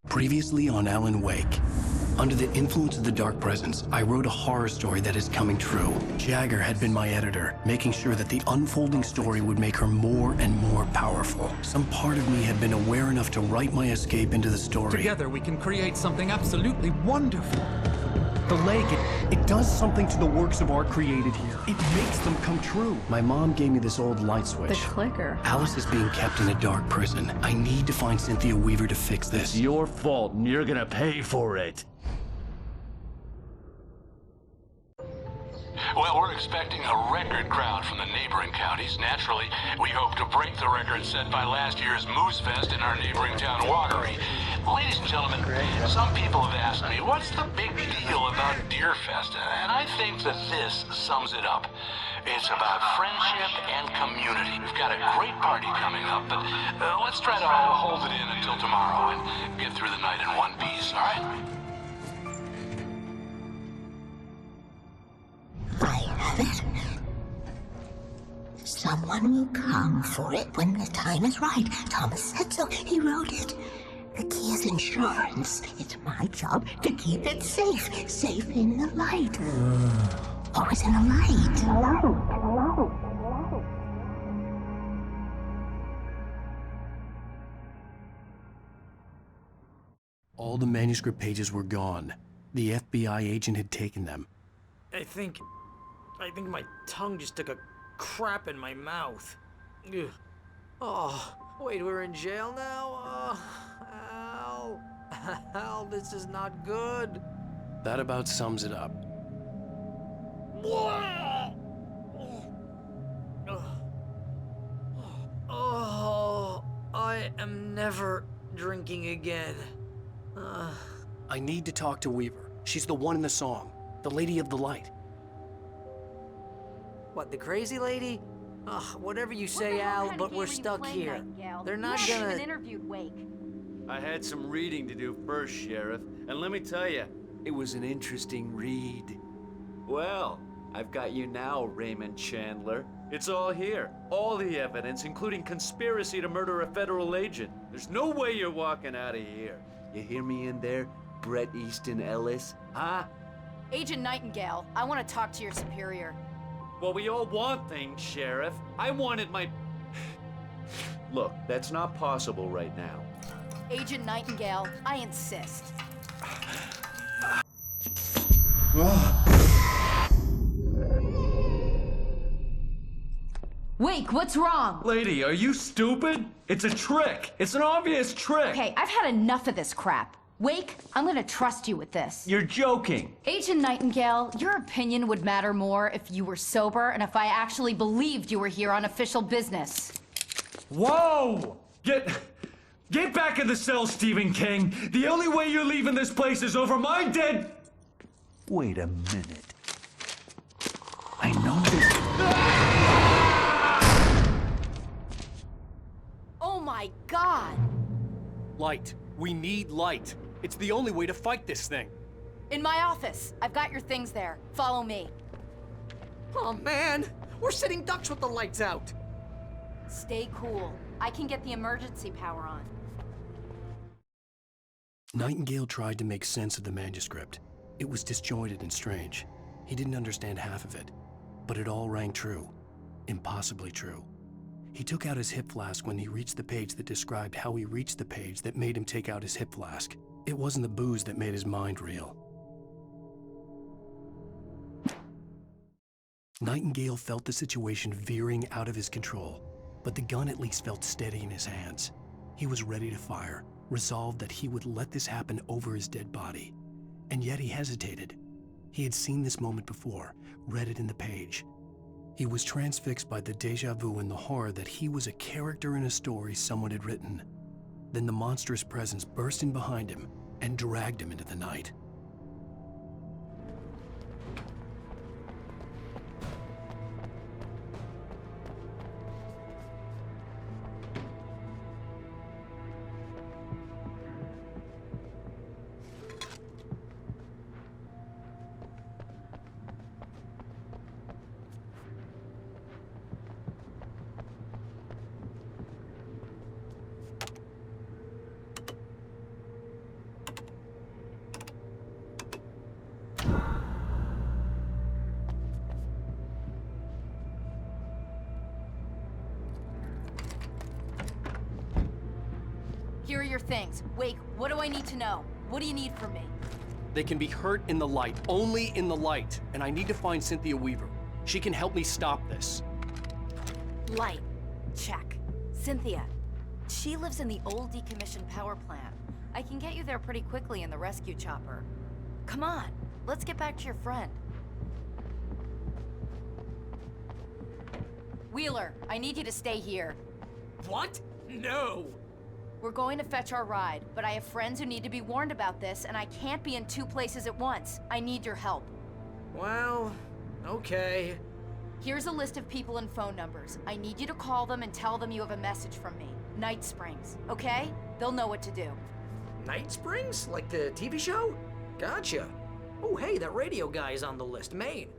Previously on Alan Wake. Under the influence of the dark presence, I wrote a horror story that is coming true. Jagger had been my editor, making sure that the unfolding story would make her more and more powerful. Some part of me had been aware enough to write my escape into the story. Together we can create something absolutely wonderful. The lake, it does something to the works of art created here. It makes them come true. My mom gave me this old light switch. The clicker. Alice is being kept in a dark prison. I need to find Cynthia Weaver to fix this. It's your fault, and you're gonna pay for it. Well, we're expecting a record crowd from the neighboring counties. Naturally, we hope to break the record set by last year's Moose Fest in our neighboring town, Watery. Ladies and gentlemen, some people have asked me, what's the big deal about Deer Fest? And I think that this sums it up. It's about friendship and community. We've got a great party coming up, but let's try to hold it in until tomorrow and get through the night in one piece, all right? I have it. Someone will come for it when the time is right. Thomas said so. He wrote it. The key is insurance. It's my job to keep it safe. Safe in the light. Always in the light. All the manuscript pages were gone. The FBI agent had taken them. I think my tongue just took a crap in my mouth. Ugh. Oh, wait, we're in jail now? Al. Al, this is not good. That about sums it up. Oh, I am never drinking again. I need to talk to Weaver. She's the one in the song. The Lady of the Light. What, the crazy lady? Ugh, whatever you say, Al, but we're stuck here. They're not gonna... even interviewed Wake. I had some reading to do first, Sheriff, and let me tell you, it was an interesting read. Well, I've got you now, Raymond Chandler. It's all here. All the evidence, including conspiracy to murder a federal agent. There's no way you're walking out of here. You hear me in there, Bret Easton Ellis? Huh? Agent Nightingale, I want to talk to your superior. Well, we all want things, Sheriff. I wanted my... Look, that's not possible right now. Agent Nightingale, I insist. Wake, what's wrong? Lady, are you stupid? It's a trick. It's an obvious trick. Okay, I've had enough of this crap. Wake, I'm gonna trust you with this. You're joking. Agent Nightingale, your opinion would matter more if you were sober and if I actually believed you were here on official business. Whoa! Get back in the cell, Stephen King. The only way you're leaving this place is over my dead... Wait a minute. I know this... Oh my God! Light. We need light. It's the only way to fight this thing. In my office. I've got your things there. Follow me. Oh man, we're sitting ducks with the lights out. Stay cool. I can get the emergency power on. Nightingale tried to make sense of the manuscript. It was disjointed and strange. He didn't understand half of it, but it all rang true. Impossibly true. He took out his hip flask when he reached the page that described how he reached the page that made him take out his hip flask. It wasn't the booze that made his mind reel. Nightingale felt the situation veering out of his control, but the gun at least felt steady in his hands. He was ready to fire, resolved that he would let this happen over his dead body. And yet he hesitated. He had seen this moment before, read it in the page. He was transfixed by the deja vu and the horror that he was a character in a story someone had written. Then the monstrous presence burst in behind him and dragged him into the night. your things. Wake, what do I need to know? What do you need from me? They can be hurt in the light, only in the light. And I need to find Cynthia Weaver. She can help me stop this. Light. Check. Cynthia. She lives in the old decommissioned power plant. I can get you there pretty quickly in the rescue chopper. Come on, let's get back to your friend. Wheeler, I need you to stay here. What? No! We're going to fetch our ride, but I have friends who need to be warned about this, and I can't be in 2 places at once. I need your help. Well, okay. Here's a list of people and phone numbers. I need you to call them and tell them you have a message from me. Night Springs, okay? They'll know what to do. Night Springs? Like the TV show? Gotcha. Oh, hey, that radio guy is on the list, Maine.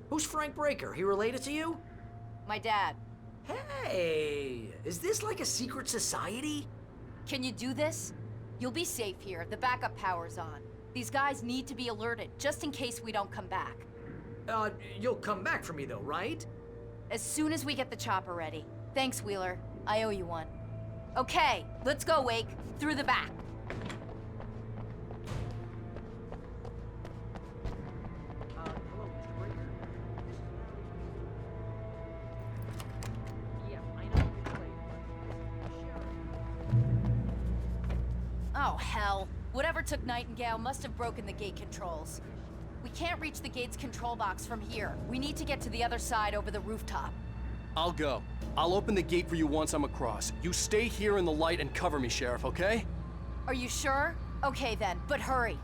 Who's Frank Breaker? He related to you? My dad. Hey, is this like a secret society? Can you do this? You'll be safe here. The backup power's on. These guys need to be alerted, just in case we don't come back. You'll come back for me though, right? As soon as we get the chopper ready. Thanks, Wheeler. I owe you one. Okay, let's go, Wake. Through the back. Oh, hell. Whatever took Nightingale must have broken the gate controls. We can't reach the gate's control box from here. We need to get to the other side over the rooftop. I'll go. I'll open the gate for you once I'm across. You stay here in the light and cover me, Sheriff, okay? Are you sure? Okay then, but hurry.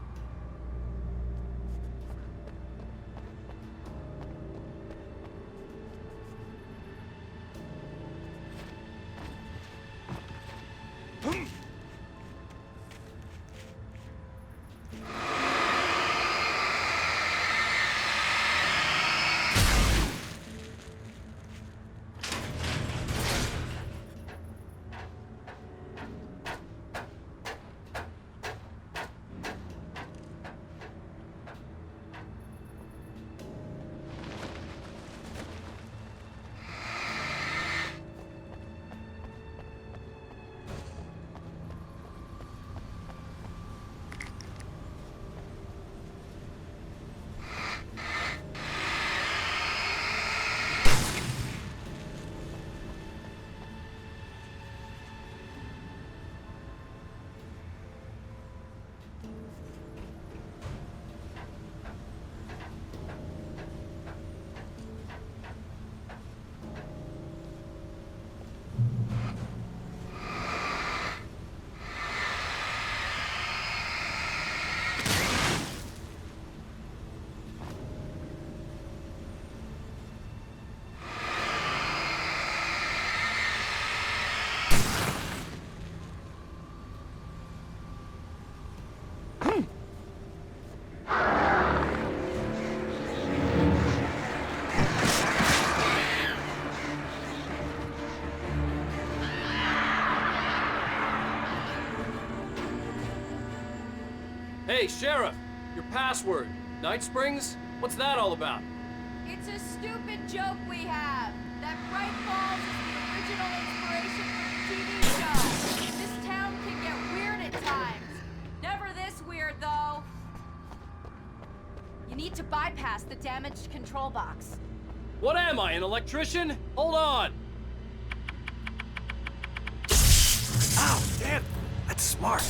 Hey, Sheriff! Your password. Night Springs? What's that all about? It's a stupid joke we have. That Bright Falls is the original inspiration for the TV show. This town can get weird at times. Never this weird, though. You need to bypass the damaged control box. What am I, an electrician? Hold on! Ow, damn! That's smart.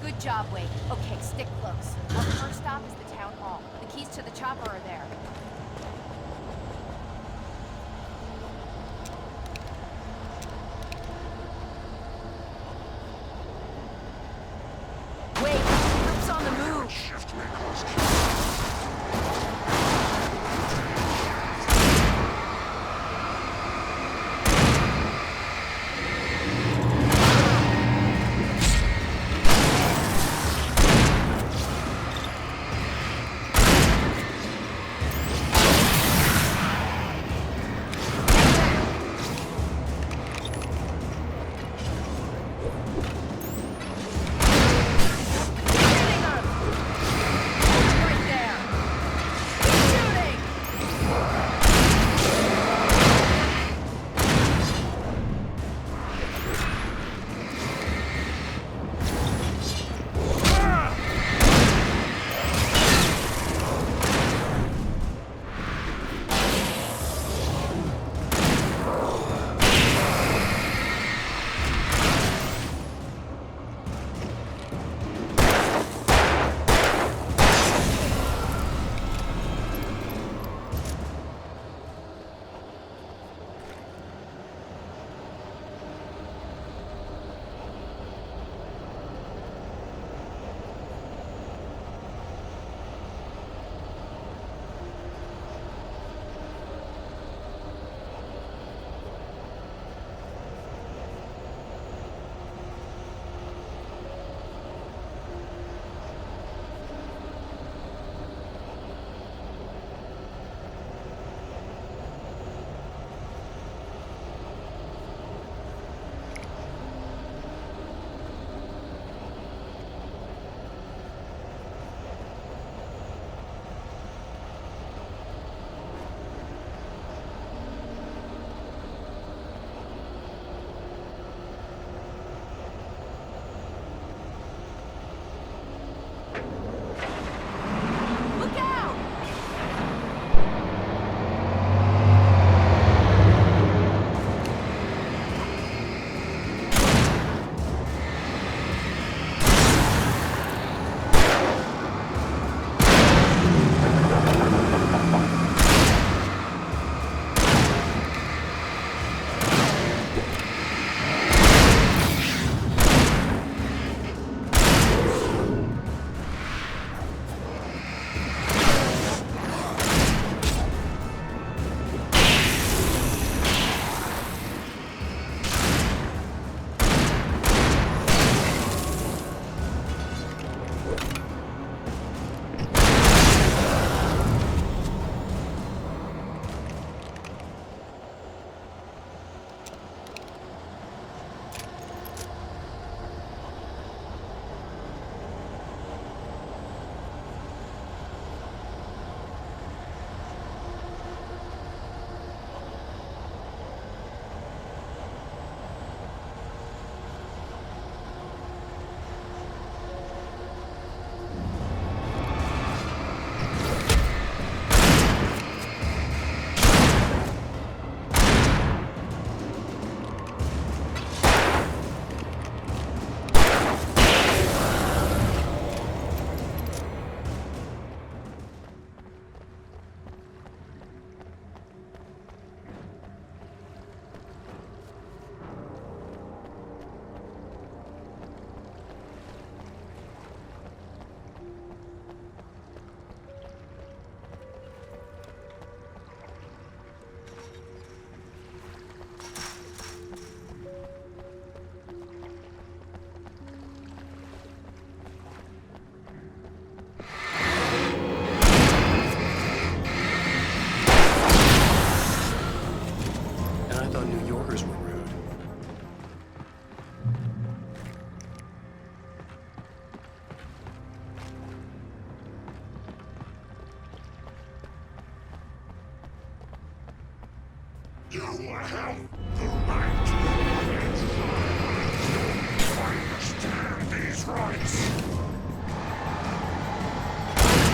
Good job, Wake. Okay, stick close. Our first stop is the town hall. The keys to the chopper are there. Wake, troops on the move.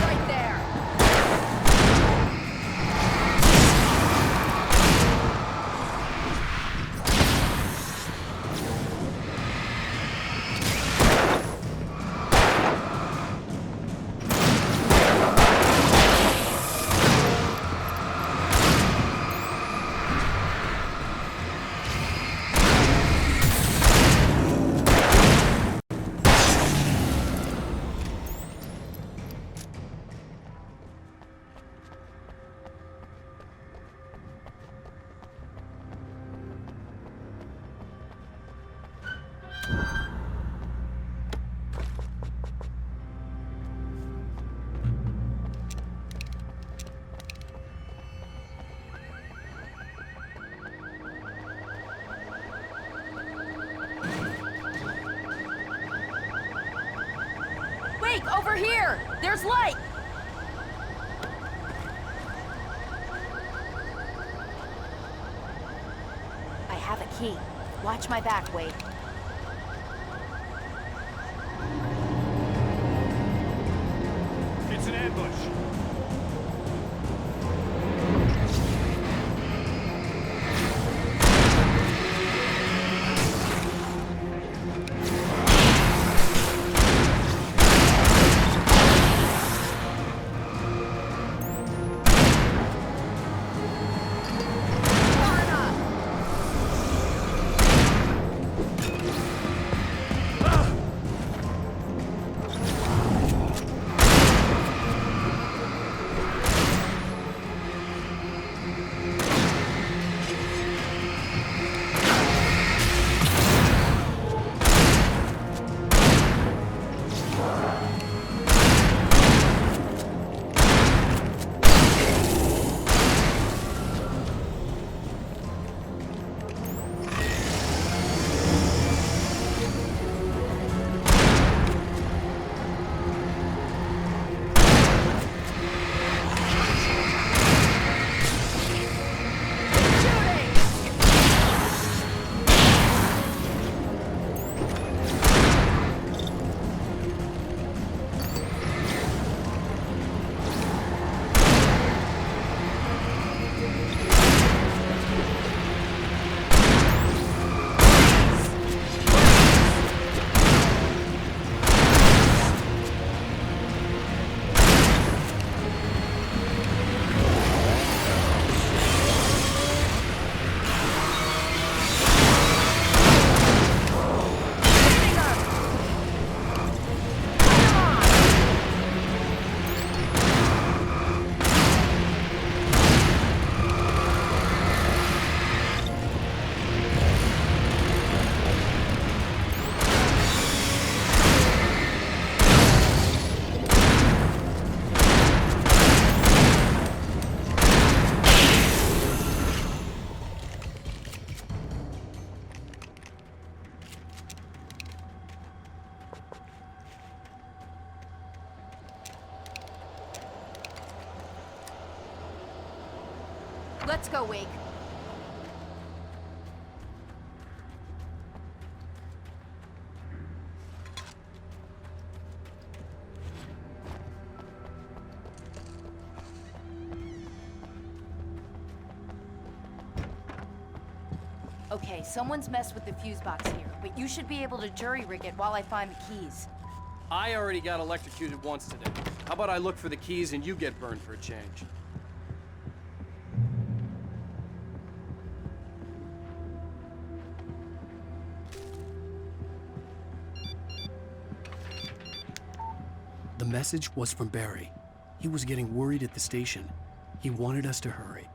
Right there. Wake, over here! There's light! I have a key. Watch my back, Wake. It's an ambush. Let's go, Wake. Okay, someone's messed with the fuse box here, but you should be able to jury-rig it while I find the keys. I already got electrocuted once today. How about I look for the keys and you get burned for a change? The message was from Barry. He was getting worried at the station. He wanted us to hurry.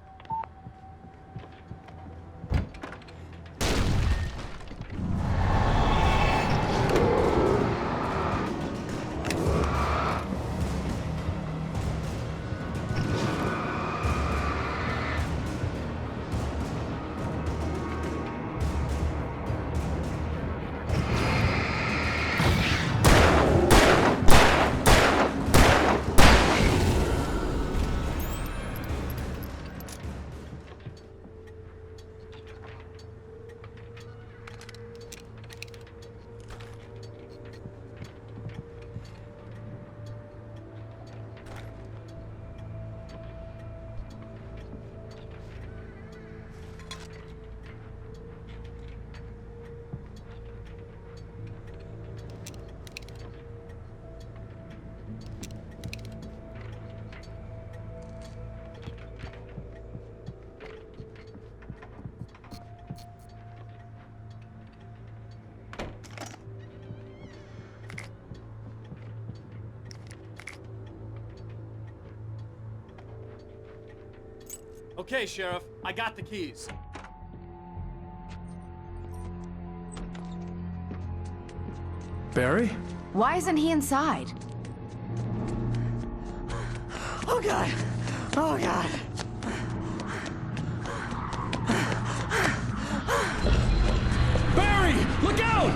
Okay, Sheriff, I got the keys. Barry? Why isn't he inside? Oh god! Oh god! Barry! Look out!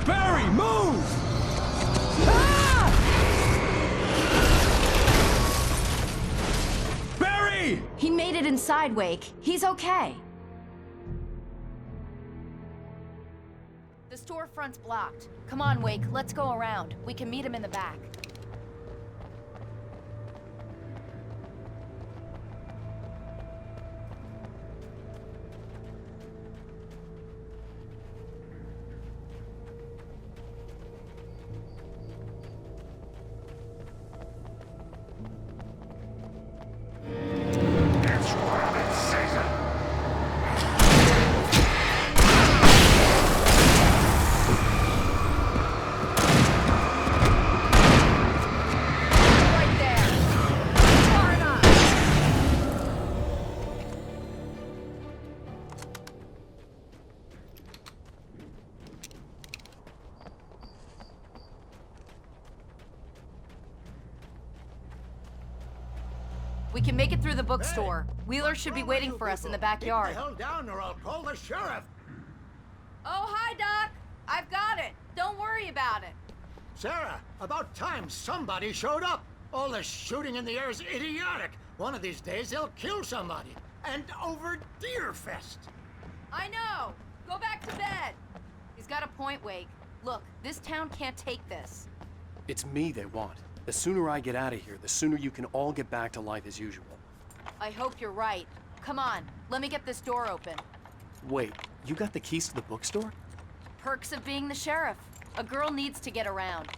Barry, move! Ah! Barry! He made it inside, Wake. He's okay. The storefront's blocked. Come on, Wake, let's go around. We can meet him in the back. We can make it through the bookstore. Wheeler should be waiting for us in the backyard. Keep the hell down or I'll call the sheriff. Oh, hi, Doc. I've got it. Don't worry about it. Sarah, about time somebody showed up. All this shooting in the air is idiotic. One of these days they'll kill somebody. And over Deerfest. I know. Go back to bed. He's got a point, Wake. Look, this town can't take this. It's me they want. The sooner I get out of here, the sooner you can all get back to life as usual. I hope you're right. Come on, let me get this door open. Wait, you got the keys to the bookstore? Perks of being the sheriff. A girl needs to get around.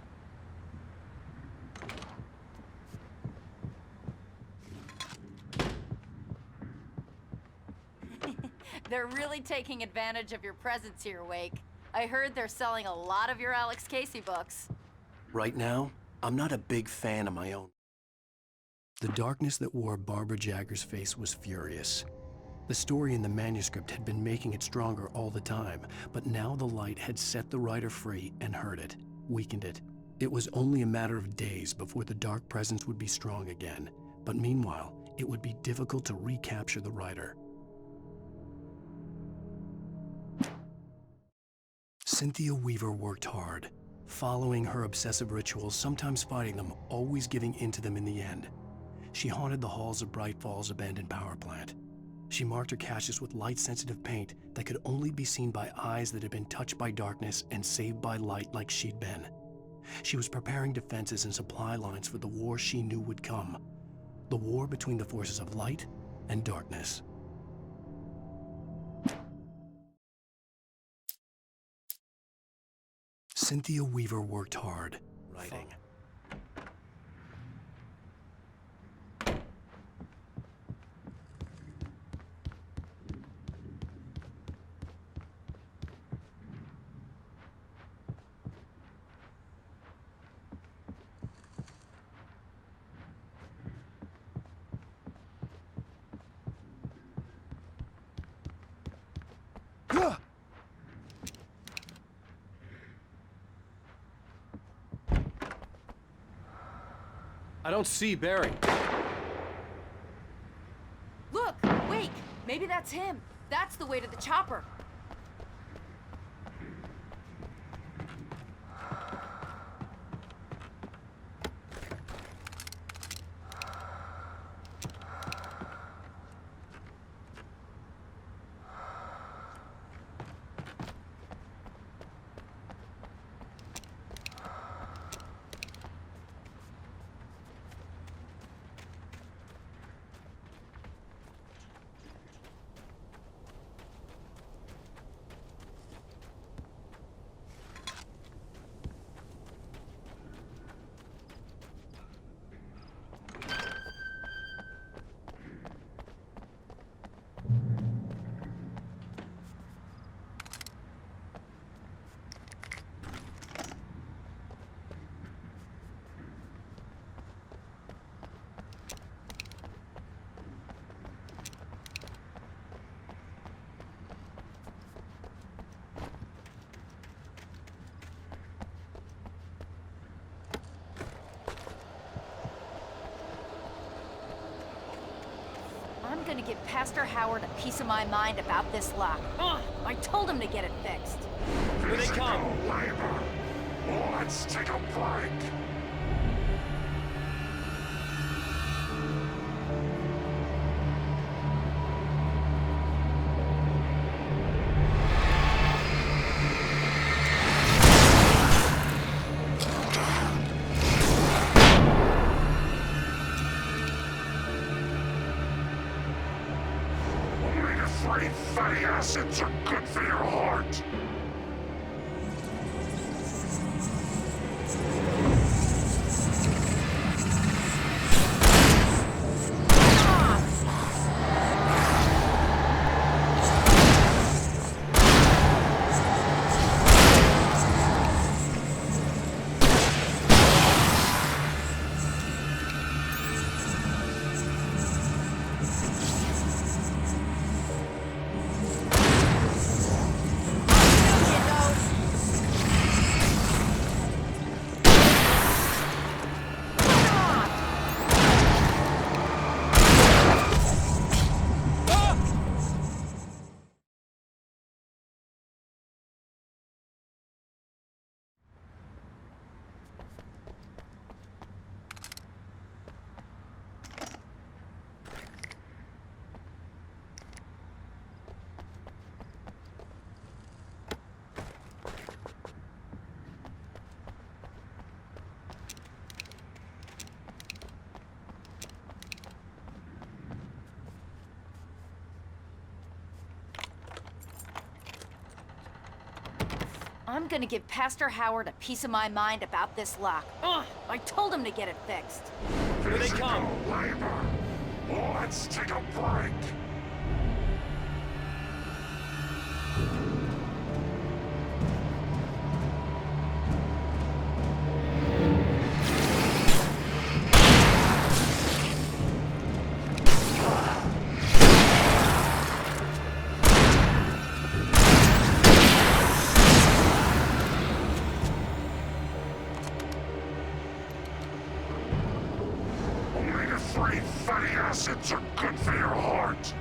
They're really taking advantage of your presence here, Wake. I heard they're selling a lot of your Alex Casey books. Right now, I'm not a big fan of my own. The darkness that wore Barbara Jagger's face was furious. The story in the manuscript had been making it stronger all the time, but now the light had set the writer free and hurt it, weakened it. It was only a matter of days before the dark presence would be strong again, but meanwhile, it would be difficult to recapture the writer. Cynthia Weaver worked hard, following her obsessive rituals, sometimes fighting them, always giving in to them in the end. She haunted the halls of Bright Falls abandoned power plant. She marked her caches with light-sensitive paint that could only be seen by eyes that had been touched by darkness and saved by light like she'd been. She was preparing defenses and supply lines for the war she knew would come. The war between the forces of light and darkness. Cynthia Weaver worked hard, writing. I don't see Barry. Look, Wake, maybe that's him. That's the way to the chopper. gonna give Pastor Howard a piece of my mind about this lock. Ugh, I told him to get it fixed. Here they come! Let's take a break. Omega-3 fatty acids are good for your heart. I'm gonna give Pastor Howard a piece of my mind about this lock. Ugh, I told him to get it fixed. Here they come! Labor. Let's take a break. Omega-3 fatty acids are good for your heart.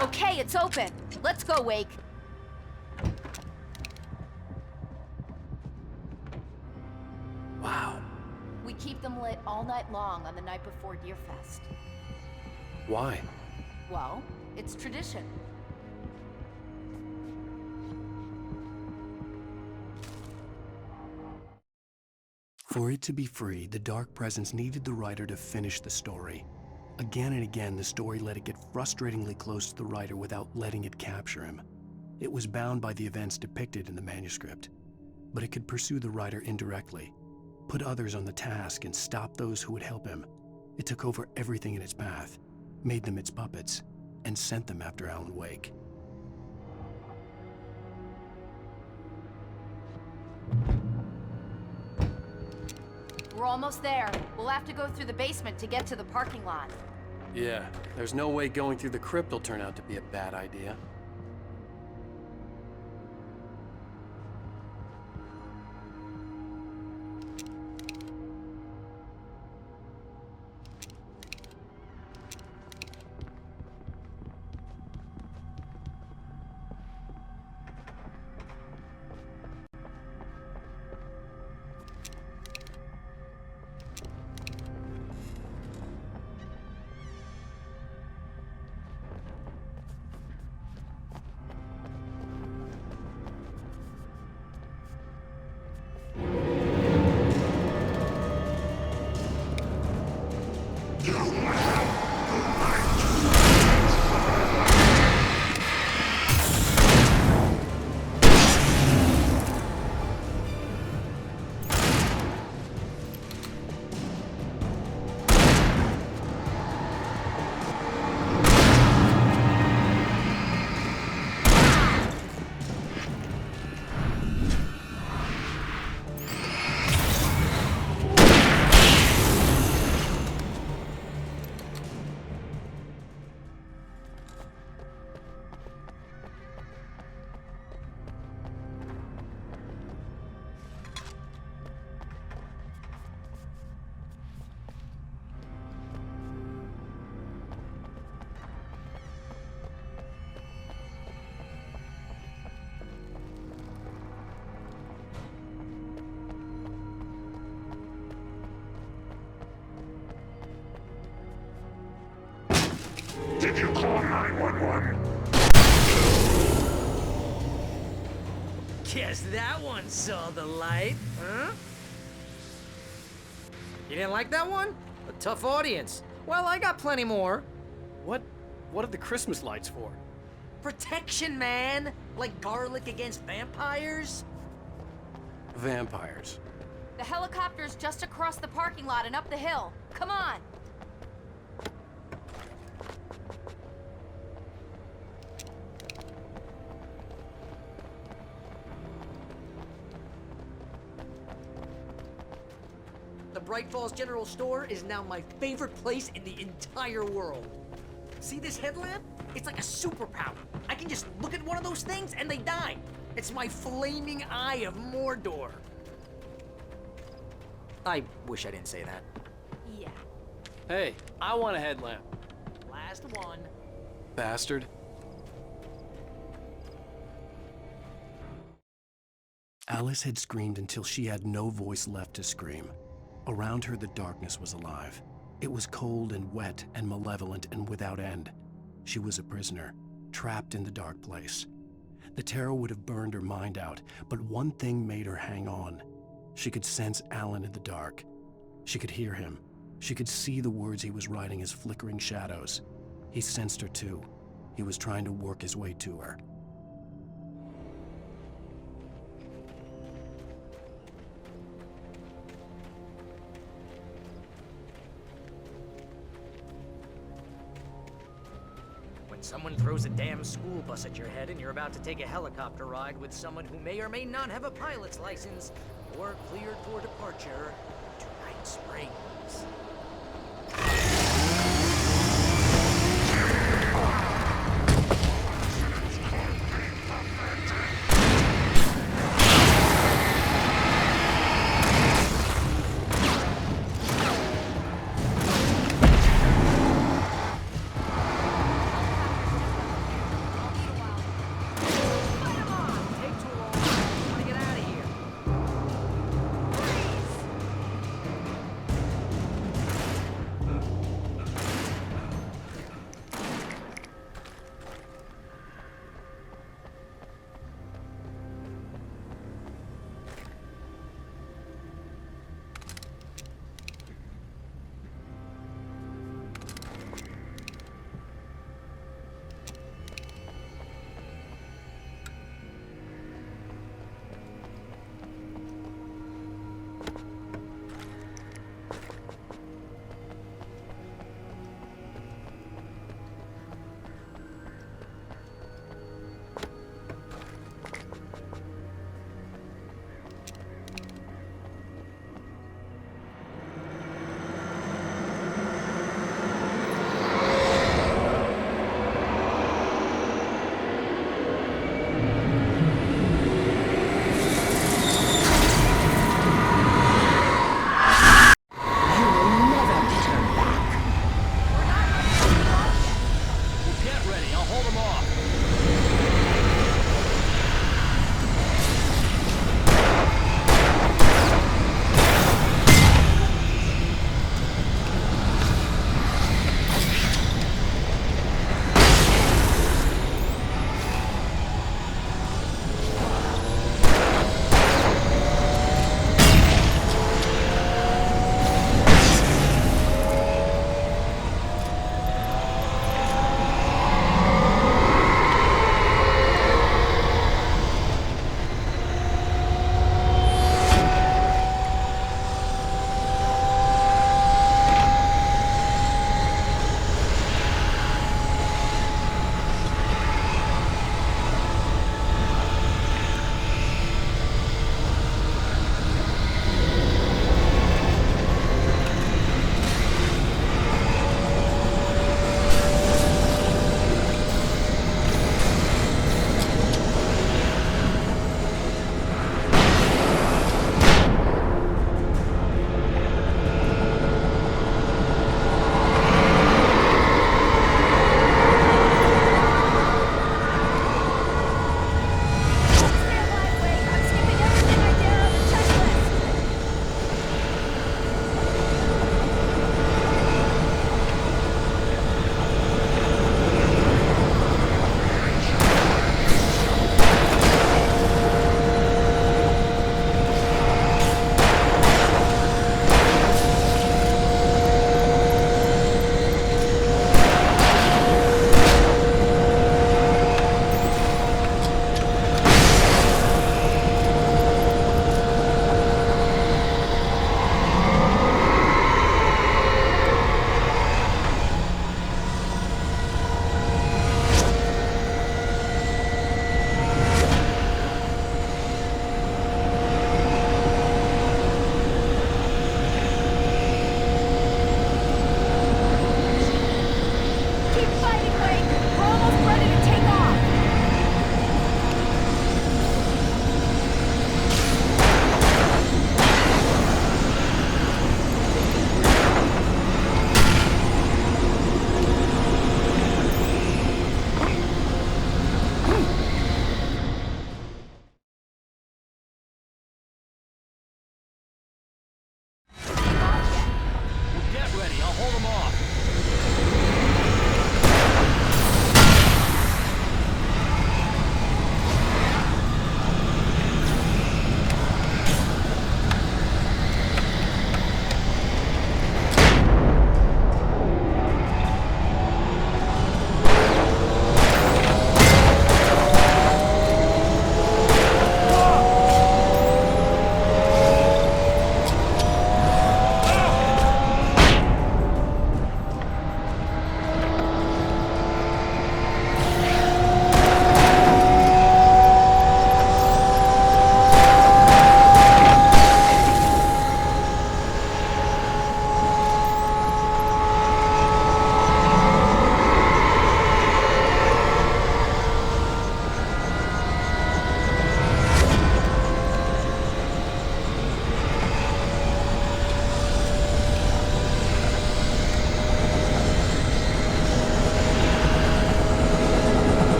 Okay, it's open. Let's go, Wake. Wow. We keep them lit all night long on the night before Deerfest. Why? Well, it's tradition. For it to be free, the Dark Presence needed the writer to finish the story. Again and again, the story let it get frustratingly close to the writer without letting it capture him. It was bound by the events depicted in the manuscript, but it could pursue the writer indirectly, put others on the task, and stop those who would help him. It took over everything in its path, made them its puppets, and sent them after Alan Wake. We're almost there. We'll have to go through the basement to get to the parking lot. Yeah, there's no way going through the crypt will turn out to be a bad idea. Guess that one saw the light, huh? You didn't like that one? A tough audience. Well, I got plenty more. What are the Christmas lights for? Protection, man! Like garlic against vampires? Vampires. The helicopter's just across the parking lot and up the hill. Come on! The Bright Falls General Store is now my favorite place in the entire world. See this headlamp? It's like a superpower. I can just look at one of those things and they die. It's my flaming eye of Mordor. I wish I didn't say that. Yeah. Hey, I want a headlamp. Last one. Bastard. Alice had screamed until she had no voice left to scream. Around her, the darkness was alive. It was cold and wet and malevolent and without end. She was a prisoner, trapped in the dark place. The terror would have burned her mind out, but one thing made her hang on. She could sense Alan in the dark. She could hear him. She could see the words he was writing as flickering shadows. He sensed her too. He was trying to work his way to her. When someone throws a damn school bus at your head and you're about to take a helicopter ride with someone who may or may not have a pilot's license or cleared for departure to Night Springs.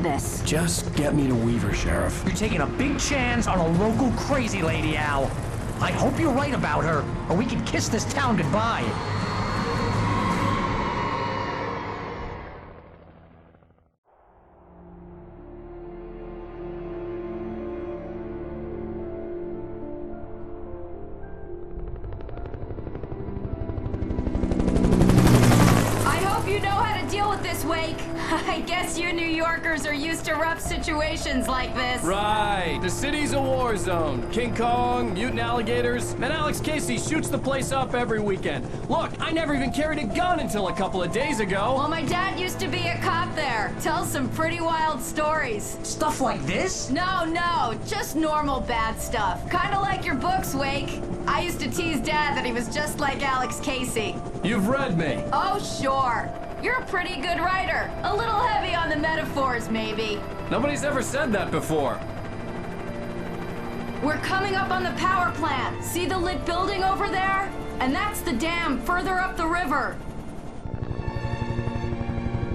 this. Just get me to Weaver, Sheriff. You're taking a big chance on a local crazy lady, Al. I hope you're right about her, or we can kiss this town goodbye. Wake. I guess you New Yorkers are used to rough situations like this. Right. The city's a war zone. King Kong, mutant alligators, and Alex Casey shoots the place up every weekend. Look, I never even carried a gun until a couple of days ago. Well, my dad used to be a cop there. Tells some pretty wild stories. Stuff like this? No, just normal bad stuff. Kinda like your books, Wake. I used to tease Dad that he was just like Alex Casey. You've read me. Oh, sure. You're a pretty good writer. A little heavy on the metaphors, maybe. Nobody's ever said that before. We're coming up on the power plant. See the lit building over there? And that's the dam further up the river.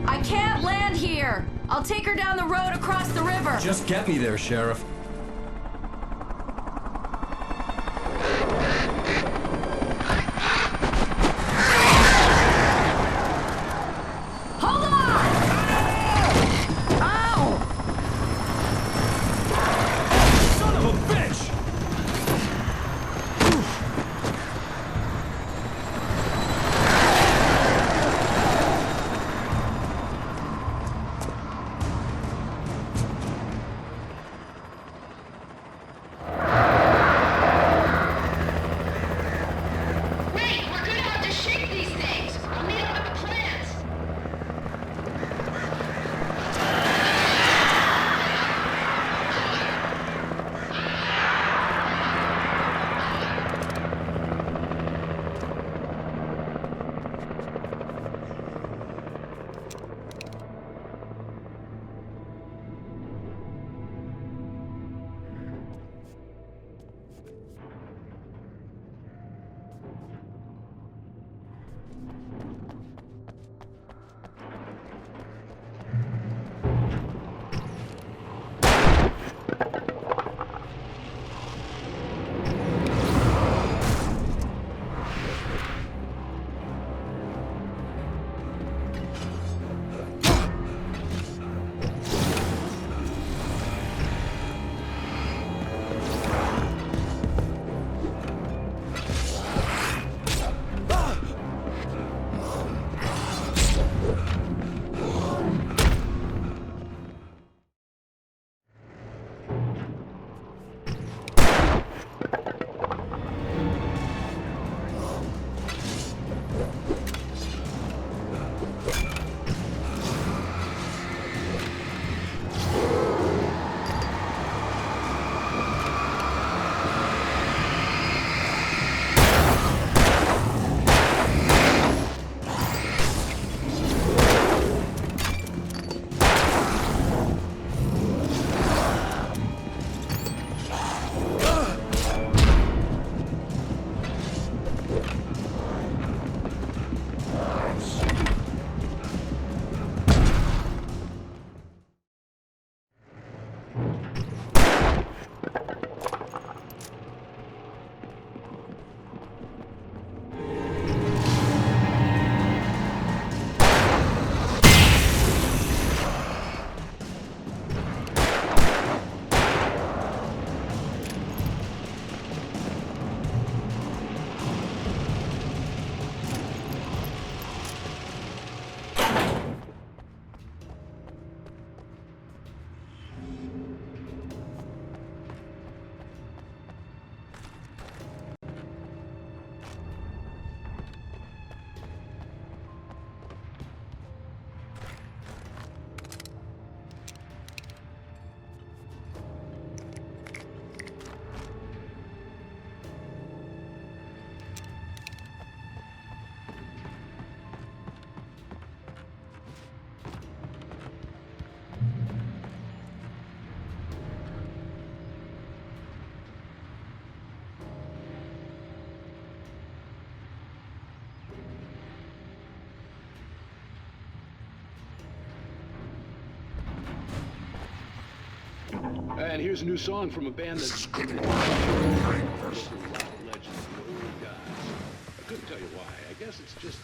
I can't land here. I'll take her down the road across the river. Just get me there, Sheriff. And here's a new song from a band that's... I couldn't tell you why. I guess it's just...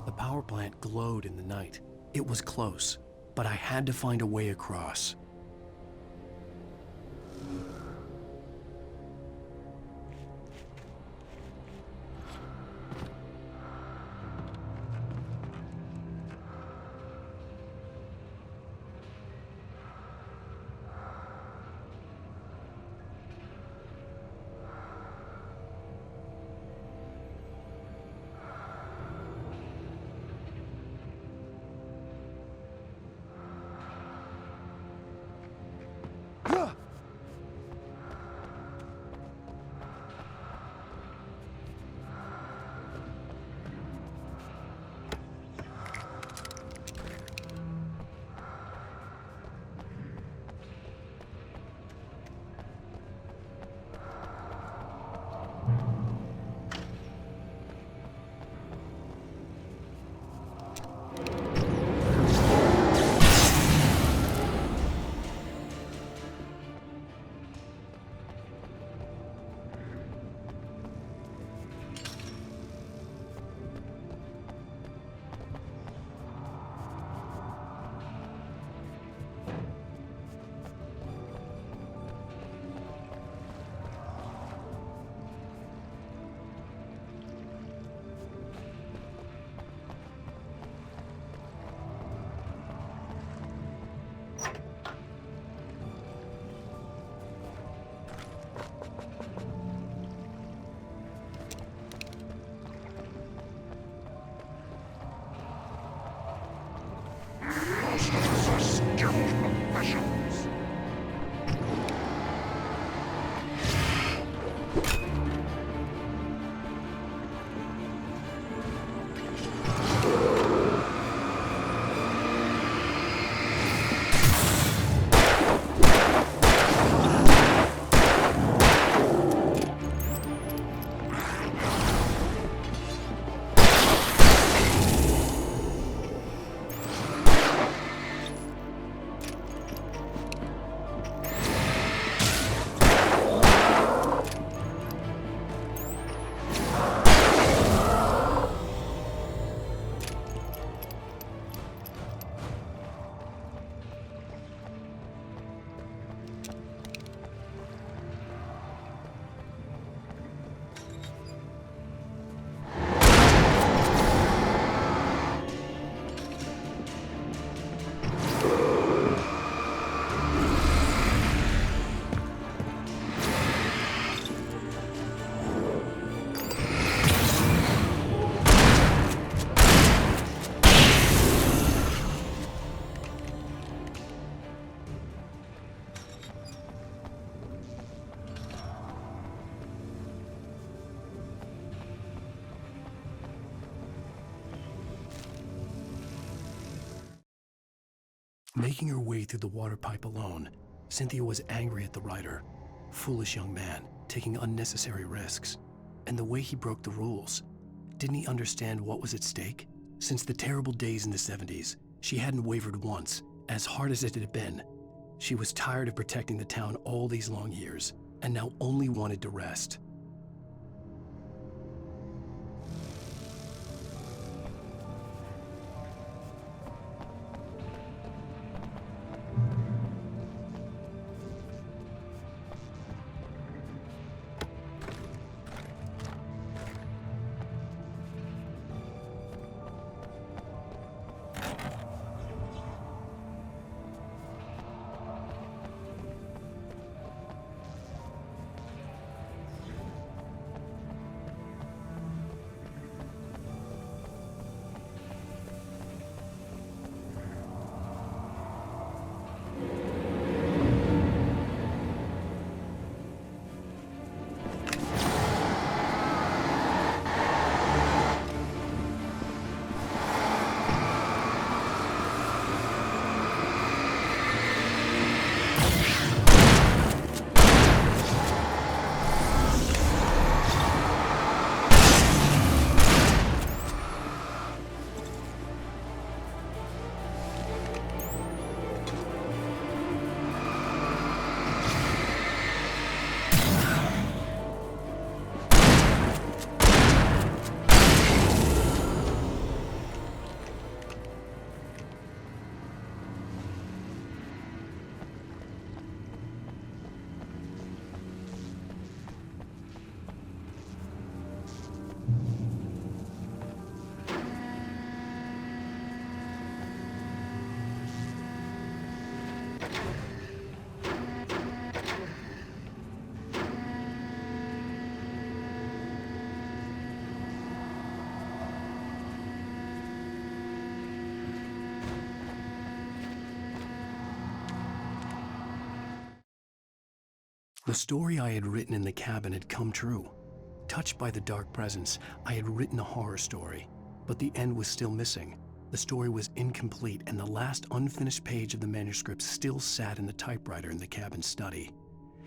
The power plant glowed in the night. It was close, but I had to find a way across. Making her way through the water pipe alone, Cynthia was angry at the writer. Foolish young man, taking unnecessary risks. And the way he broke the rules. Didn't he understand what was at stake? Since the terrible days in the 70s, she hadn't wavered once, as hard as it had been. She was tired of protecting the town all these long years, and now only wanted to rest. The story I had written in the cabin had come true. Touched by the dark presence, I had written a horror story, but the end was still missing. The story was incomplete, and the last unfinished page of the manuscript still sat in the typewriter in the cabin study.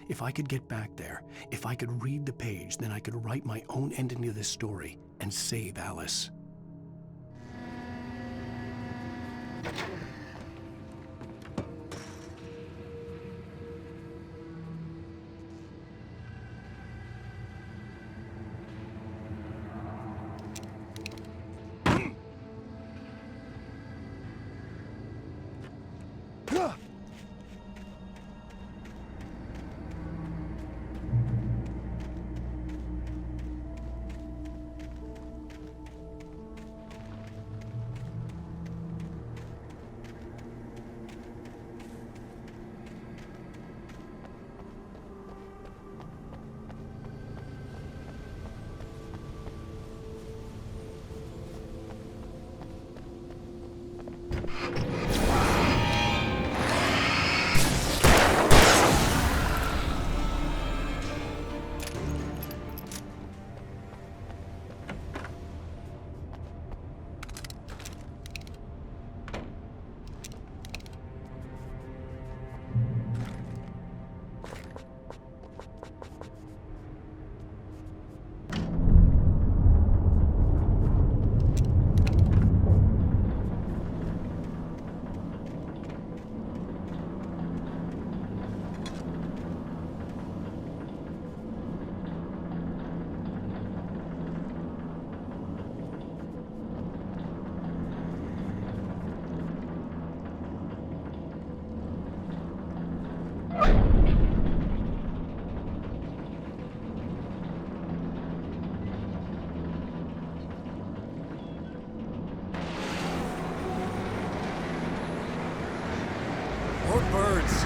If I could get back there, if I could read the page, then I could write my own ending to this story and save Alice. More birds.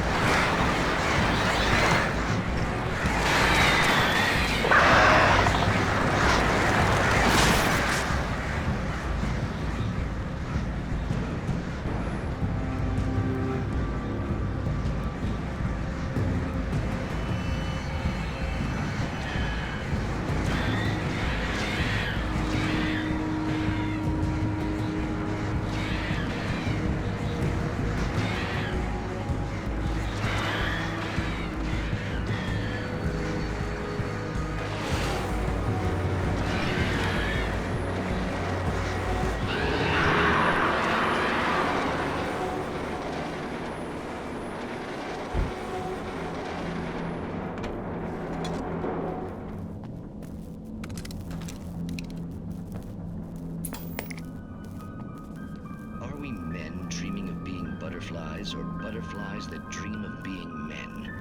Are we men dreaming of being butterflies, or butterflies that dream of being men?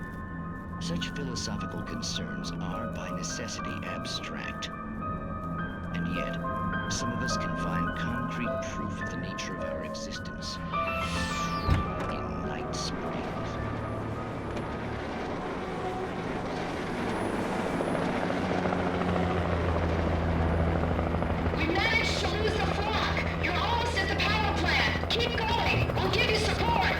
Such philosophical concerns are by necessity abstract. And yet, some of us can find concrete proof of the nature of our existence in Night Springs. We managed to lose the flock. You're almost at the power plant. Keep going. We'll give you support.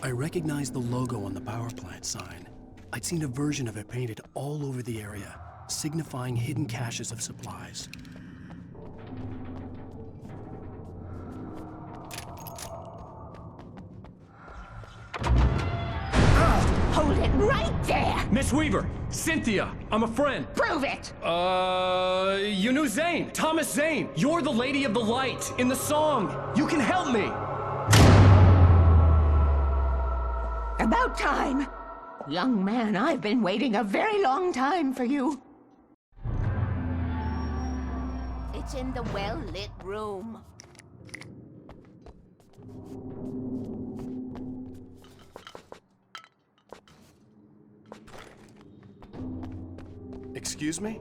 I recognized the logo on the power plant sign. I'd seen a version of it painted all over the area, signifying hidden caches of supplies. Hold it right there! Miss Weaver, Cynthia, I'm a friend. Prove it! You knew Zane, Thomas Zane. You're the Lady of the Light in the song. You can help me. About time! Young man, I've been waiting a very long time for you. It's in the well-lit room. Excuse me?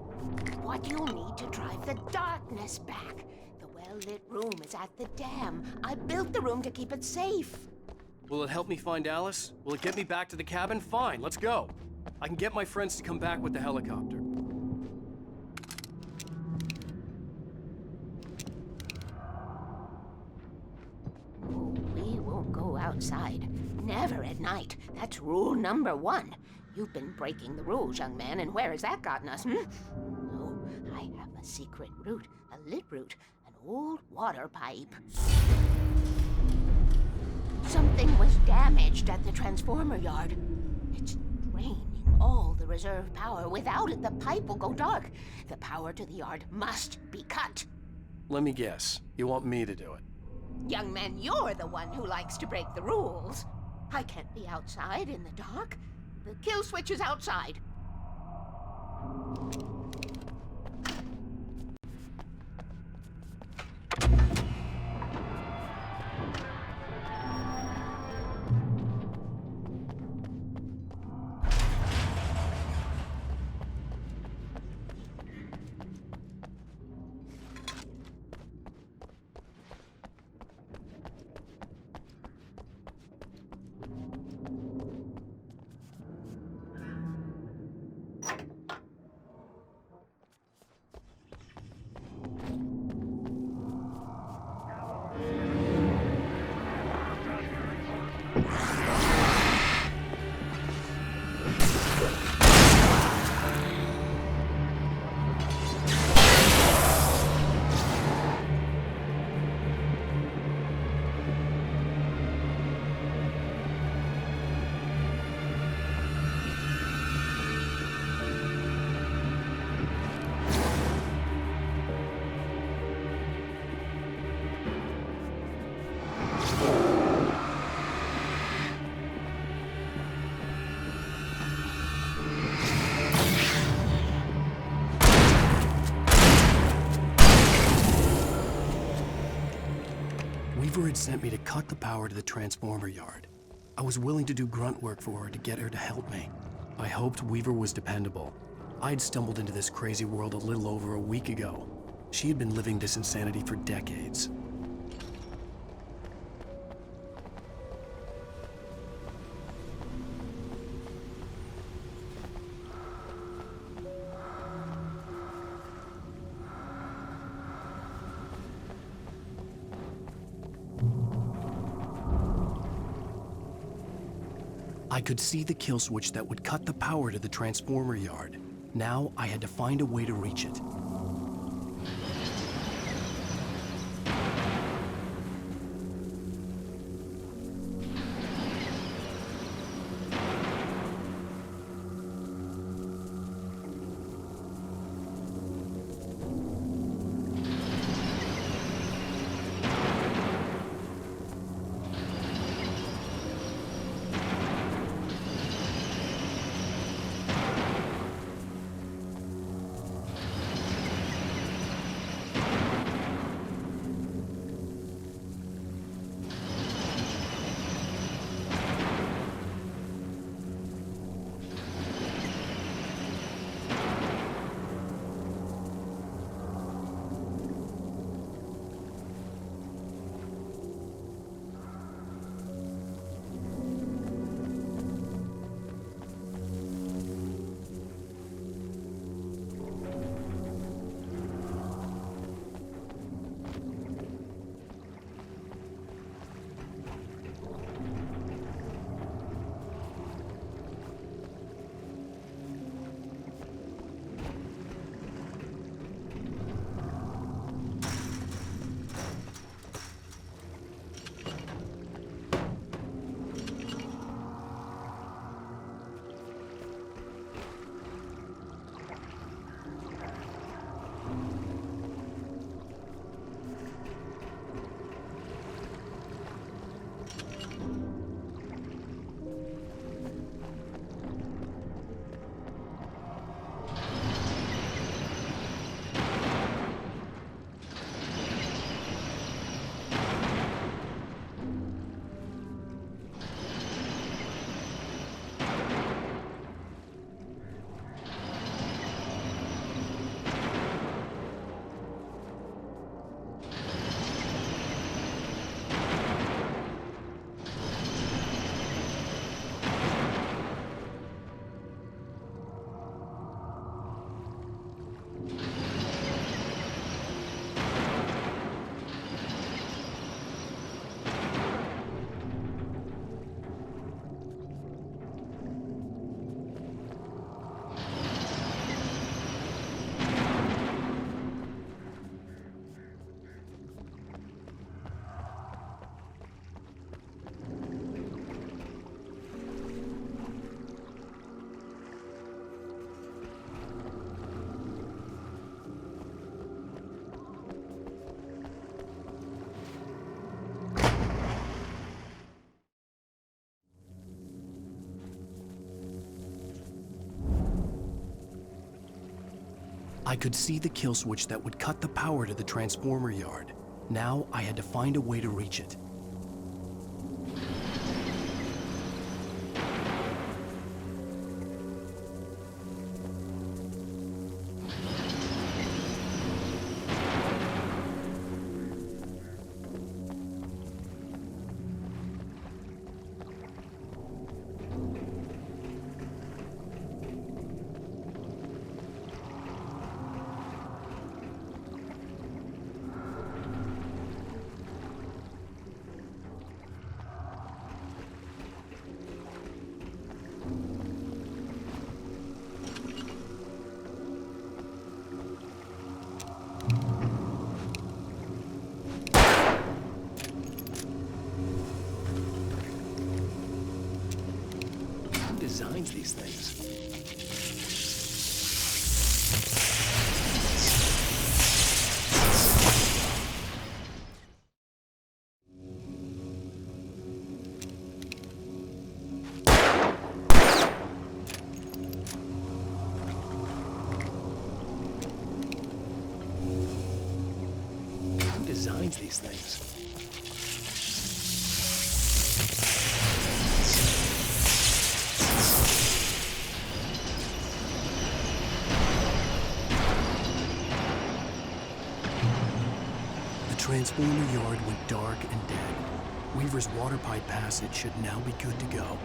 What you'll need to drive the darkness back. The well-lit room is at the dam. I built the room to keep it safe. Will it help me find Alice? Will it get me back to the cabin? Fine, let's go. I can get my friends to come back with the helicopter. We won't go outside. Never at night. That's rule number 1. You've been breaking the rules, young man, and where has that gotten us, Oh, I have a secret route, a lit route, an old water pipe. Something was damaged at the transformer yard. It's draining all the reserve power. Without it, the pipe will go dark. The power to the yard must be cut. Let me guess. You want me to do it? Young man, you're the one who likes to break the rules. I can't be outside in the dark. The kill switch is outside. Weaver had sent me to cut the power to the transformer yard. I was willing to do grunt work for her to get her to help me. I hoped Weaver was dependable. I'd stumbled into this crazy world a little over a week ago. She had been living this insanity for decades. I could see the kill switch that would cut the power to the transformer yard. Now I had to find a way to reach it. I could see the kill switch that would cut the power to the transformer yard. Now I had to find a way to reach it. Designs these things. Who designs these things? The transformer yard went dark and dead. Weaver's water pipe passage should now be good to go.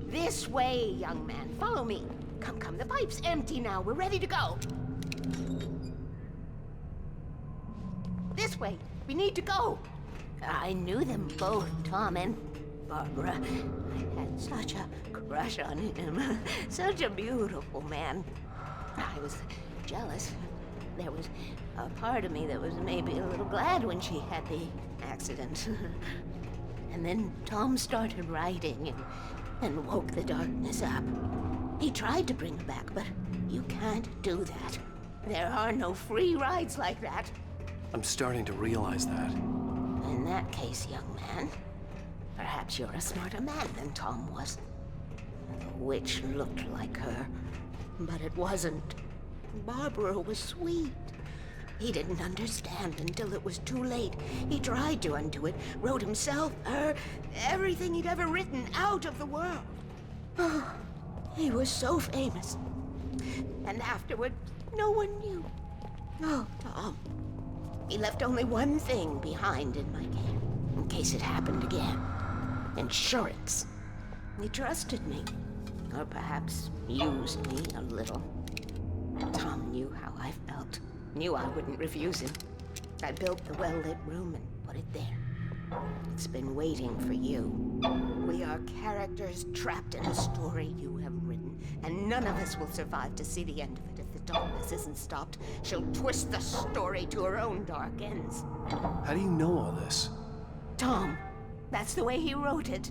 This way, young man. Follow me. Come, come. The pipe's empty now. We're ready to go. This way. We need to go. I knew them both, Tom and Barbara. I had such a crush on him. Such a beautiful man. I was jealous. There was a part of me that was maybe a little glad when she had the accident. And then Tom started writing and woke the darkness up. He tried to bring her back, but you can't do that. There are no free rides like that. I'm starting to realize that. In that case, young man, perhaps you're a smarter man than Tom was. The witch looked like her, but it wasn't. Barbara was sweet. He didn't understand until it was too late. He tried to undo it, wrote himself, her, everything he'd ever written out of the world. Oh, he was so famous. And afterward, no one knew. Oh, Tom. He left only one thing behind in my game, in case it happened again. Insurance. He trusted me. Or perhaps used me a little. Tom knew how I felt. Knew I wouldn't refuse him. I built the well-lit room and put it there. It's been waiting for you. We are characters trapped in a story you have written, and none of us will survive to see the end of it if the darkness isn't stopped. She'll twist the story to her own dark ends. How do you know all this? Tom, That's the way he wrote it.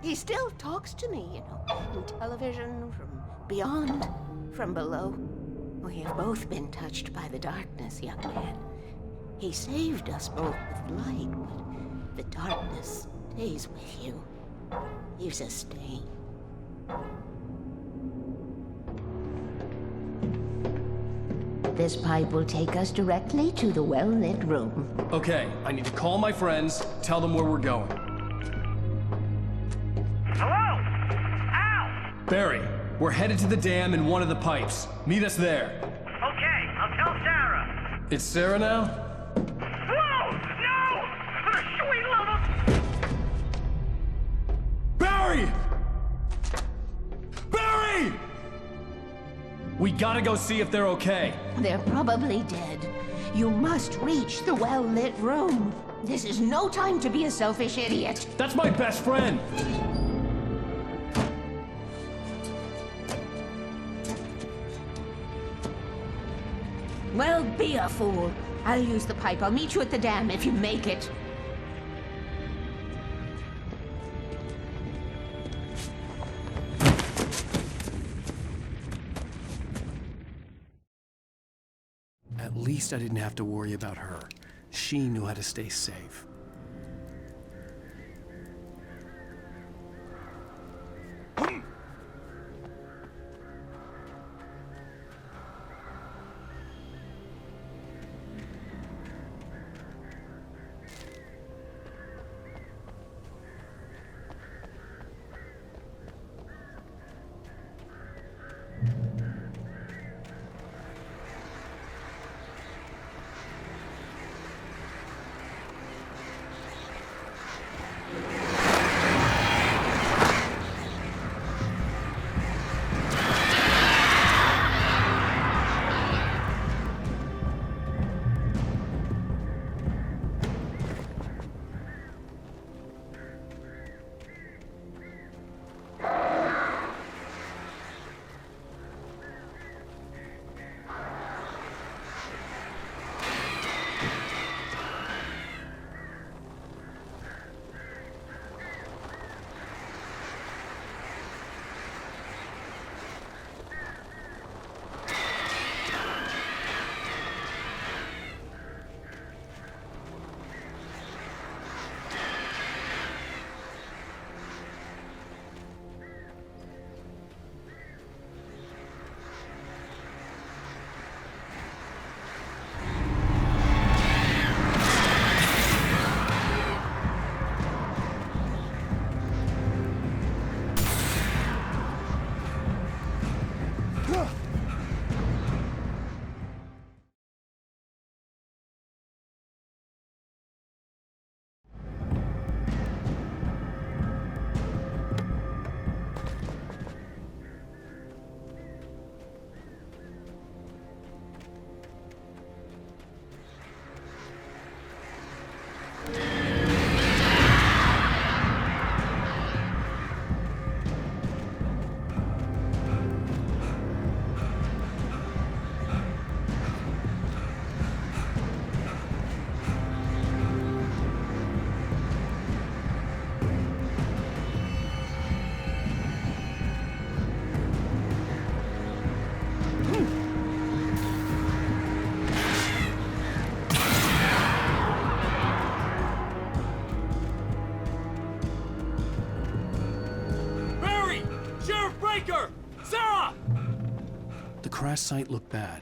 He still talks to me, you know, in television, from beyond, from below. We have both been touched by the darkness, young man. He saved us both with light, but the darkness stays with you. Leaves a stain. This pipe will take us directly to the well-lit room. Okay, I need to call my friends, tell them where we're going. Hello? Al! Barry, we're headed to the dam in one of the pipes. Meet us there. Okay, I'll tell Sarah. It's Sarah now? Whoa! No! For the sweet love of... Barry! Barry! We gotta go see if they're okay. They're probably dead. You must reach the well-lit room. This is no time to be a selfish idiot. That's my best friend. Well, be a fool. I'll use the pipe. I'll meet you at the dam if you make it. At least I didn't have to worry about her. She knew how to stay safe. The crash site looked bad,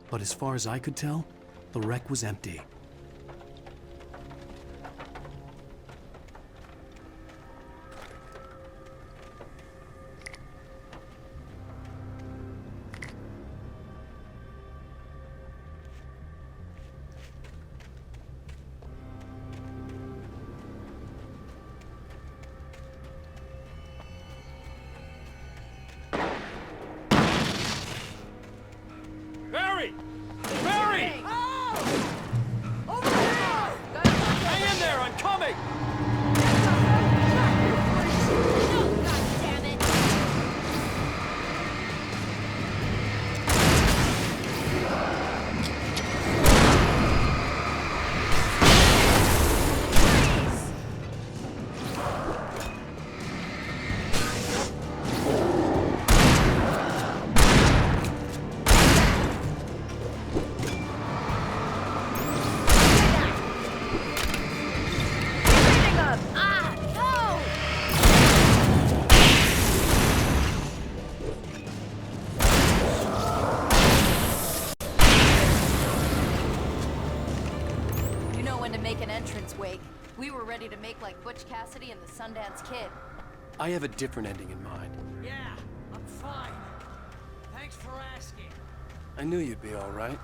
but as far as I could tell, the wreck was empty. to make an entrance, Wake. We were ready to make like Butch Cassidy and the Sundance Kid. I have a different ending in mind. Yeah, I'm fine. Thanks for asking. I knew you'd be all right.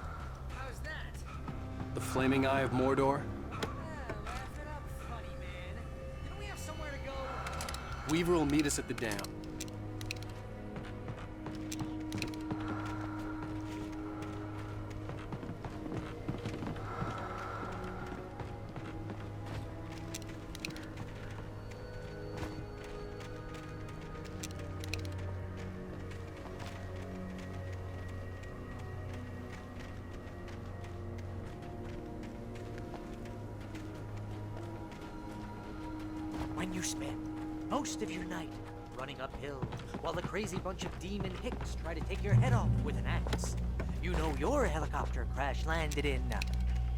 How's that? The flaming eye of Mordor? Laugh it up, funny man. Didn't we have somewhere to go? Weaver will meet us at the dam. When you spend most of your night running uphill while the crazy bunch of demon hicks try to take your head off with an axe, you know your helicopter crash landed in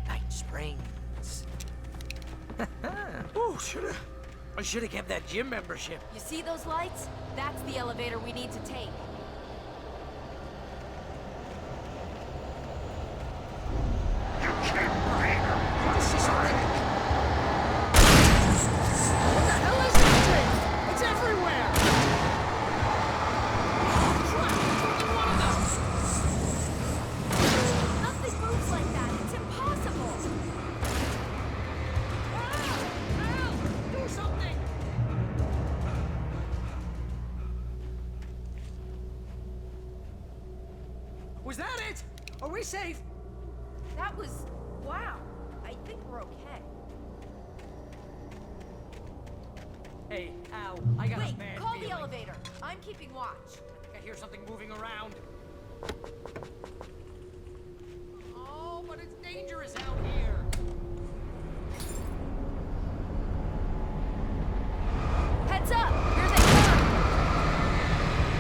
Night Springs. Oh, I should have kept that gym membership. You see those lights? That's the elevator we need to take. Was that it? Are we safe? That was... wow. I think we're okay. Hey, Al, I got a Wait, bad call feeling. the elevator. I'm keeping watch. I hear something moving around. Oh, but it's dangerous out here. Heads up! Here they come!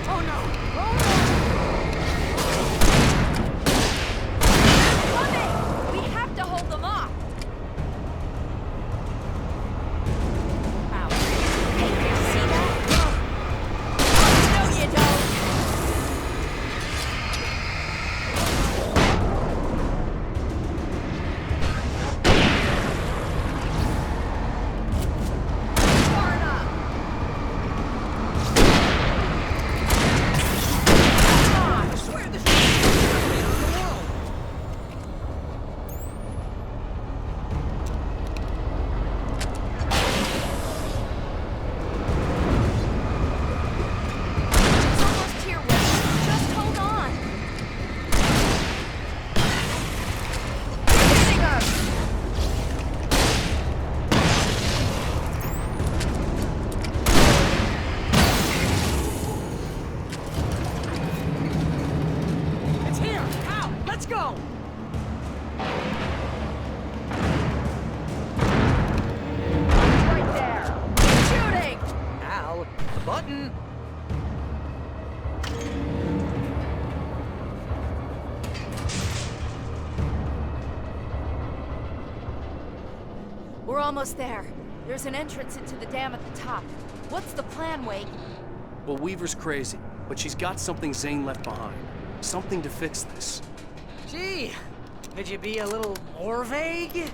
Oh no! Oh no! Coming! We have to hold them off! Ow. Hey, you see that? Oh, no you don't! Far enough! Come on! I swear this is the end of the world! It's almost here, Wes. Just hold on. You're hitting us! It's here! Ow! Let's go! Right there! Shooting! Al, the button! We're almost there. There's an entrance into the dam at the top. What's the plan, Wake? Well, Weaver's crazy, but she's got something Zane left behind. Something to fix this. Gee, could you be a little more vague?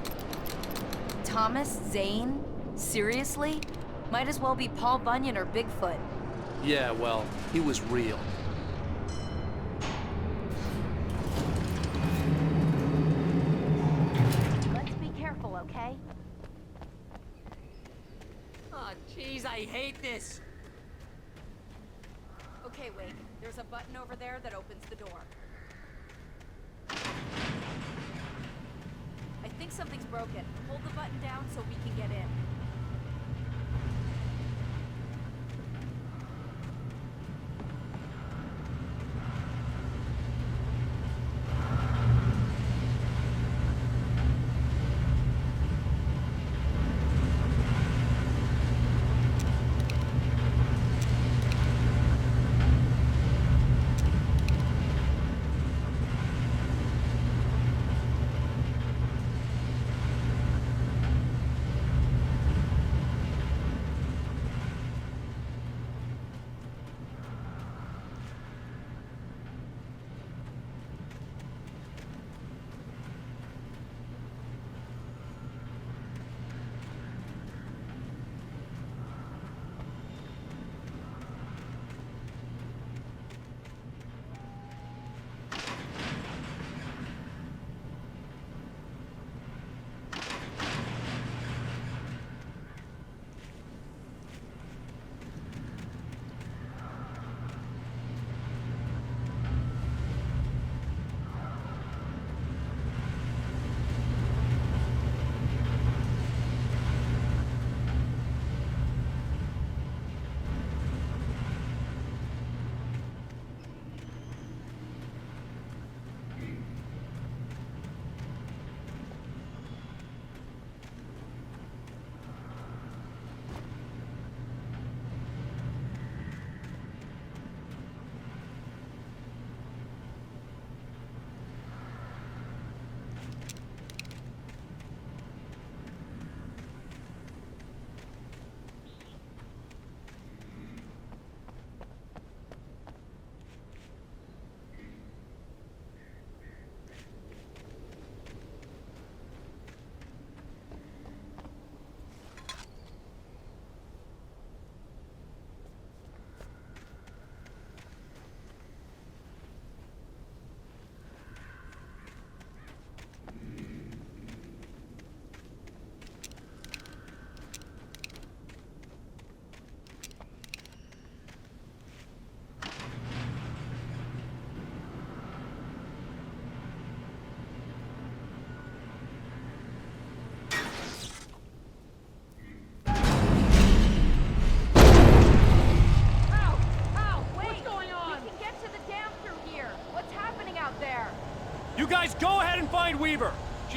Thomas Zane? Seriously? Might as well be Paul Bunyan or Bigfoot. Yeah, well, he was real. Let's be careful, okay? Oh, jeez, I hate this. Okay, Wake. There's a button over there that opens the door. I think something's broken. Hold the button down so we can get in.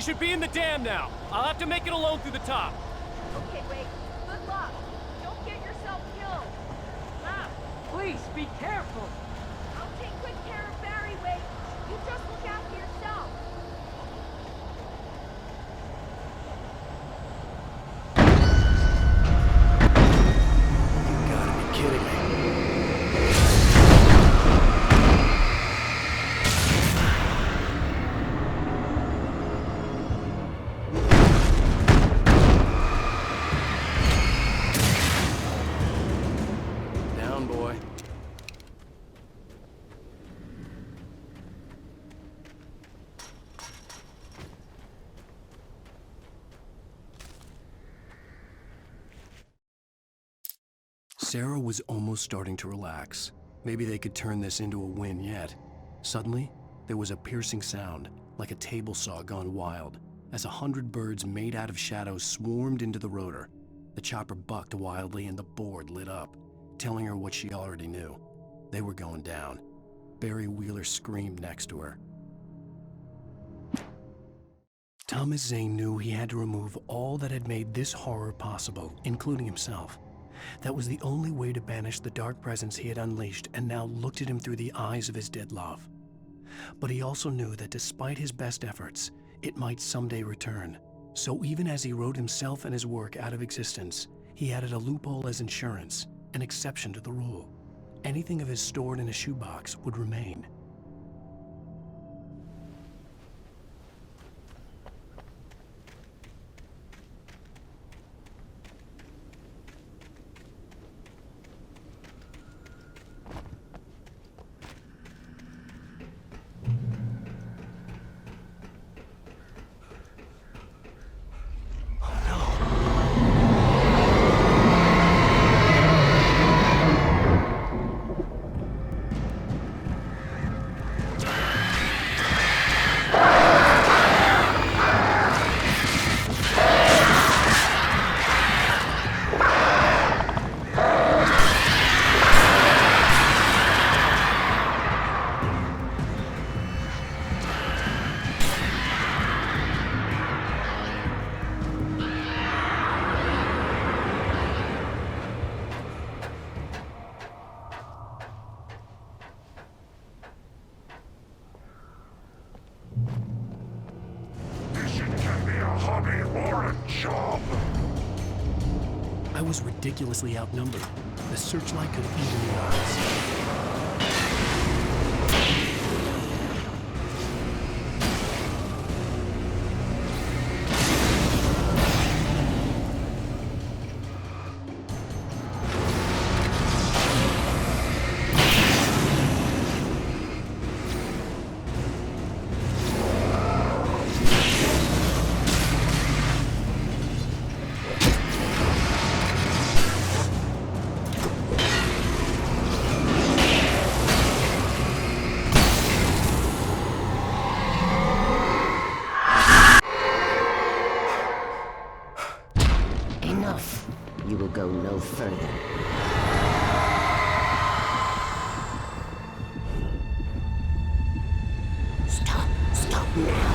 should be in the dam now. I'll have to make it alone through the top. Okay, Wake. Good luck. Don't get yourself killed. Stop. Please, be careful. I'll take good care of Barry, Wake. You just look after yourself. You gotta be kidding me. Down, boy. Sarah was almost starting to relax. Maybe they could turn this into a win yet. Suddenly, there was a piercing sound, like a table saw gone wild, as 100 birds made out of shadows swarmed into the rotor. The chopper bucked wildly and the board lit up, telling her what she already knew. They were going down. Barry Wheeler screamed next to her. Thomas Zane knew he had to remove all that had made this horror possible, including himself. That was the only way to banish the dark presence he had unleashed and now looked at him through the eyes of his dead love. But he also knew that despite his best efforts, it might someday return. So even as he wrote himself and his work out of existence, he added a loophole as insurance, an exception to the rule. Anything of his stored in a shoebox would remain. I was ridiculously outnumbered. The searchlight could even the odds. You will go no further. Stop now.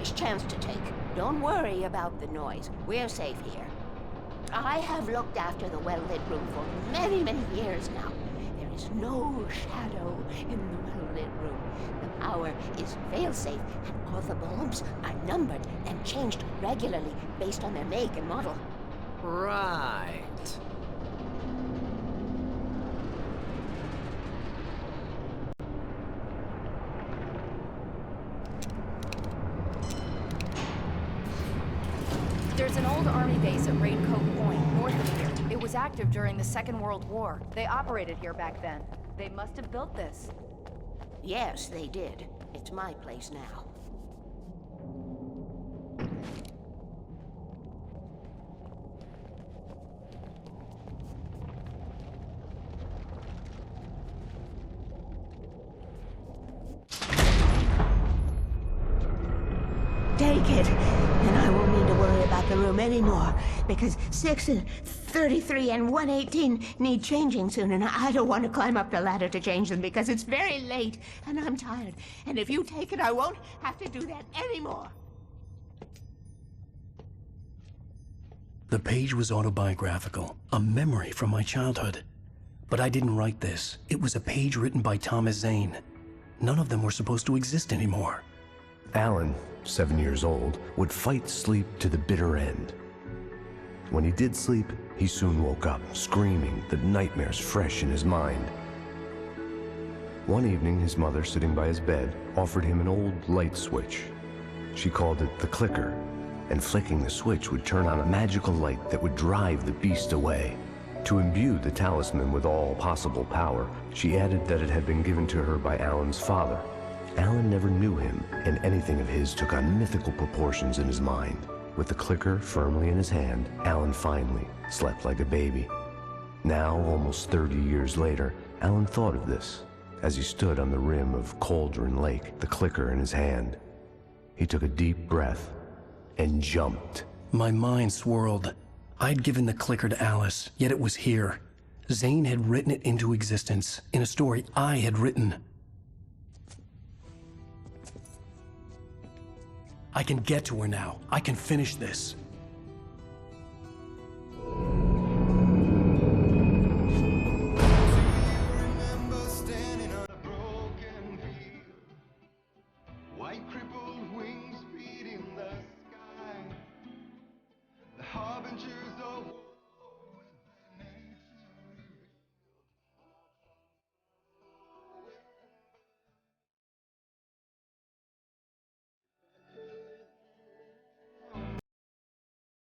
last chance to take. Don't worry about the noise. We're safe here. I have looked after the well-lit room for many, many years now. There is no shadow in the well-lit room. The power is fail-safe, and all the bulbs are numbered and changed regularly based on their make and model. Right. There's an old army base at Raincoat Point, north of here. It was active during the Second World War. They operated here back then. They must have built this. Yes, they did. It's my place now. Take it, and I won't need to worry about the room anymore, because 6 and 33 and 118 need changing soon, and I don't want to climb up the ladder to change them because it's very late, and I'm tired. And if you take it, I won't have to do that anymore. The page was autobiographical, a memory from my childhood. But I didn't write this. It was a page written by Thomas Zane. None of them were supposed to exist anymore. Alan, 7 years old, would fight sleep to the bitter end. When he did sleep, he soon woke up, screaming, the nightmares fresh in his mind. One evening, his mother, sitting by his bed, offered him an old light switch. She called it the Clicker, and flicking the switch would turn on a magical light that would drive the beast away. To imbue the talisman with all possible power, she added that it had been given to her by Alan's father. Alan never knew him, and anything of his took on mythical proportions in his mind. With the clicker firmly in his hand, Alan finally slept like a baby. Now, almost 30 years later, Alan thought of this as he stood on the rim of Cauldron Lake, the clicker in his hand. He took a deep breath and jumped. My mind swirled. I'd given the clicker to Alice, yet it was here. Zane had written it into existence in a story I had written. I can get to her now. I can finish this.